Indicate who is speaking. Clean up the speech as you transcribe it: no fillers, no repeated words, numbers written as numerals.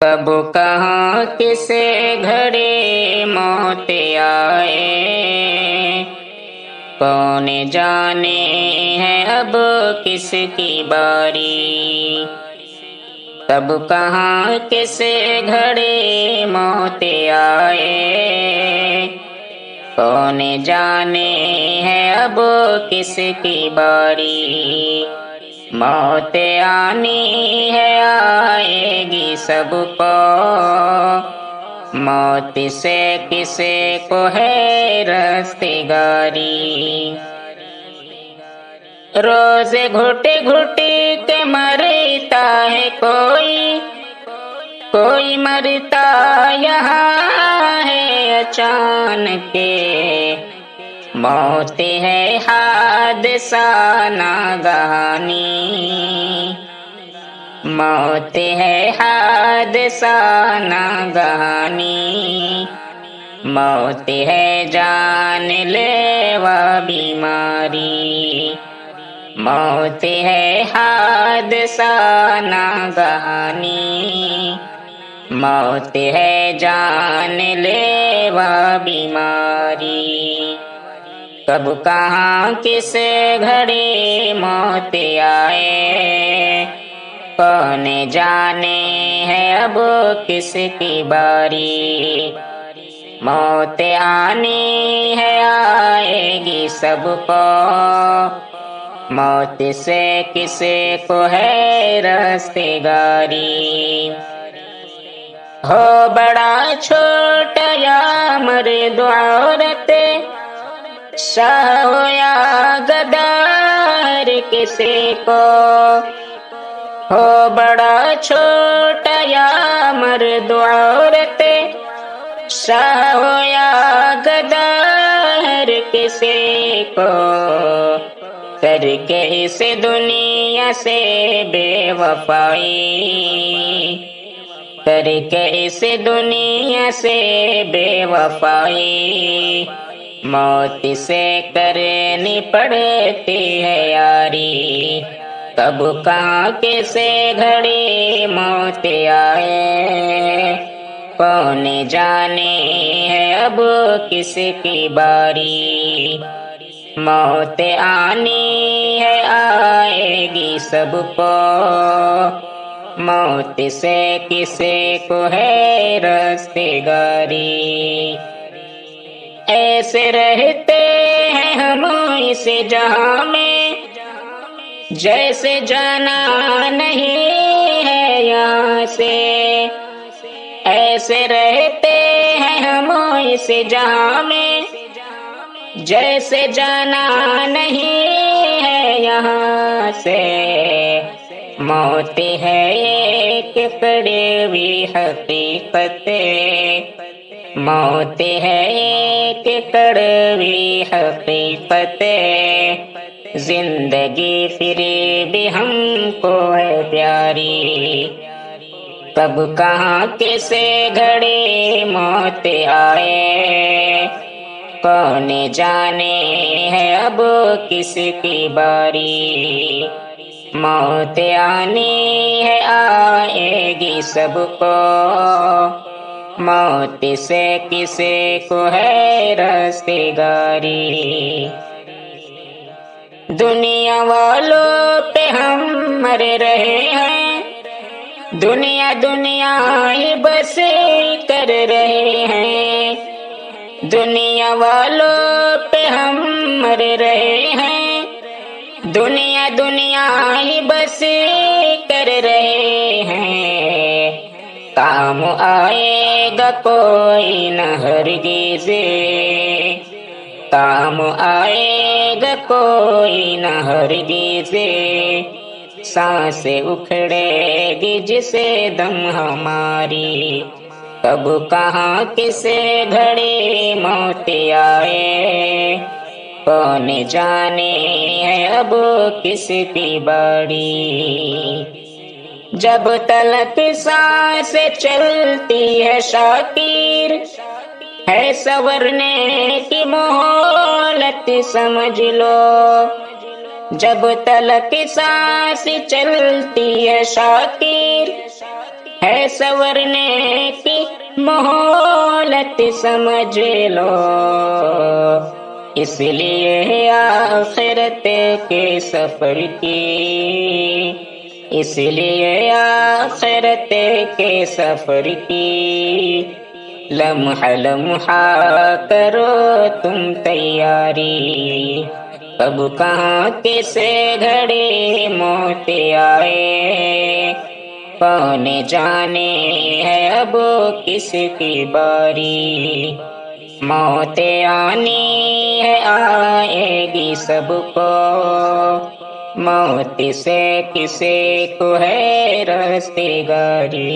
Speaker 1: کب کہاں کسے گھڑے موت آئے، کون جانے ہے اب کس کی باری۔ کب کہاں کسے گھڑے موت آئے، کون جانے ہے اب کس کی باری۔ موت آنی ہے آئے گی سب کو، موت سے کسے کو ہے رستگاری۔ روز گھٹ گھٹ کے مرتا ہے کوئی، کوئی مرتا یہاں ہے اچانک، موت ہے حادثہ ناگہانی، موت ہے حادثہ ناگہانی، موت ہے جان لیوا بیماری، موت ہے حادثہ ناگہانی، موت ہے جان لیوا بیماری۔ کب کہاں کس گھڑی موت آئے، کون جانے ہے اب کس کی باری۔ موت آنی ہے آئے گی سب کو، موت سے کسے کو ہے رستگاری۔ ہو بڑا چھوٹا یا مرد عورت، شاہ ہو یا غدار کسی کو، ہو بڑا چھوٹا یا مرد عورت، شاہ ہو یا غدار کسی کو، کر کے اس دنیا سے بے وفائی، کر کے اس دنیا سے بے وفائی، موت سے کرنی پڑتی ہے یاری۔ کب کہاں کسے گھڑی موت آئے، کون جانے ہے اب کس کی باری۔ موت آنی ہے آئے گی سب کو، موت سے کسے کو ہے رستگاری۔ ایسے رہتے ہیں ہم اس جہاں میں، جیسے جانا نہیں ہے یہاں سے، ایسے رہتے ہیں ہم اس جہاں میں، جیسے جانا نہیں ہے یہاں سے۔ موت ہے ایک کڑوی حقیقت، موت ہے ایک کڑوی حقیقت، زندگی پھر بھی ہم کو ہے پیاری۔ کب کہاں کسے گھڑی موت آئے، کون جانے ہے اب کس کی باری۔ موت آنی ہے آئے گی سب کو، موت سے کسے کو ہے رستگاری۔ دنیا والوں پہ ہم مر رہے ہیں، دنیا دنیا ہی بس کر رہے ہیں، دنیا والوں پہ ہم مر رہے ہیں، دنیا دنیا ہی بس کر رہے ہیں۔ کام آئے گا کوئی نہ ہرگز، کام آئے گا کوئی نہ ہرگز، سانس اکھڑے گی جسے دم ہماری۔ کب کہاں کسے گھڑی موت آئے، کون جانے ہے اب کس کی باری۔ جب تلک سانس چلتی ہے شاکر، ہے سنورنے کی مہلت سمجھ لو، جب تلک سانس چلتی ہے شاکر، ہے سنورنے کی مہلت سمجھ لو، اس لیے آخرت کے سفر کی، اس لیے آخرت کے سفر کی لمحہ لمحہ کرو تم تیاری، کب کہاں کسے گھڑی موت آئے، کون جانے ہے اب کس کی باری، موت آنی ہے آئے گی سب کو، موت سے کسی کو ہے رستگاری۔